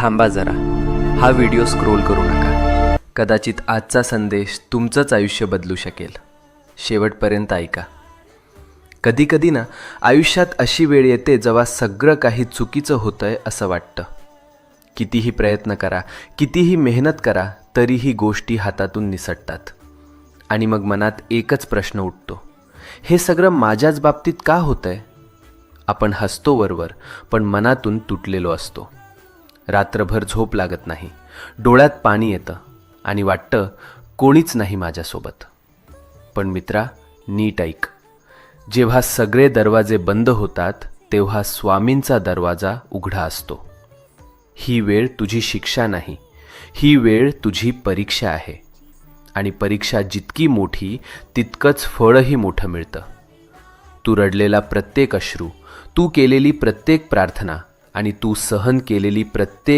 थांबा जरा, हा व्हिडिओ स्क्रोल करू नका. कदाचित आजचा संदेश तुमचंच आयुष्य बदलू शकेल. शेवटपर्यंत ऐका. कधीकधी ना आयुष्यात अशी वेळ येते जेव्हा सगळं काही चुकीचं होतंय असं वाटतं. कितीही प्रयत्न करा, कितीही मेहनत करा, तरीही गोष्टी हातातून निसटतात. आणि मग मनात एकच प्रश्न उठतो, हे सगळं माझ्याच बाबतीत का होतंय? आपण हसतो वरवर, पण मनातून तुटलेलो असतो. रात्रभर झोप लागत नाही, डोळ्यात पाणी येतं आणि वाटतं कोणीच नाही माझ्यासोबत. पण मित्रा, नीट ऐक. जेव्हा सगळे दरवाजे बंद होतात तेव्हा स्वामींचा दरवाजा उघडा असतो. ही वेळ तुझी शिक्षा नाही, ही वेळ तुझी परीक्षा आहे. आणि परीक्षा जितकी मोठी तितकंच फळही मोठं मिळतं. तू रडलेला प्रत्येक अश्रू, तू केलेली प्रत्येक प्रार्थना आणि तू सहन केलेली प्रत्येक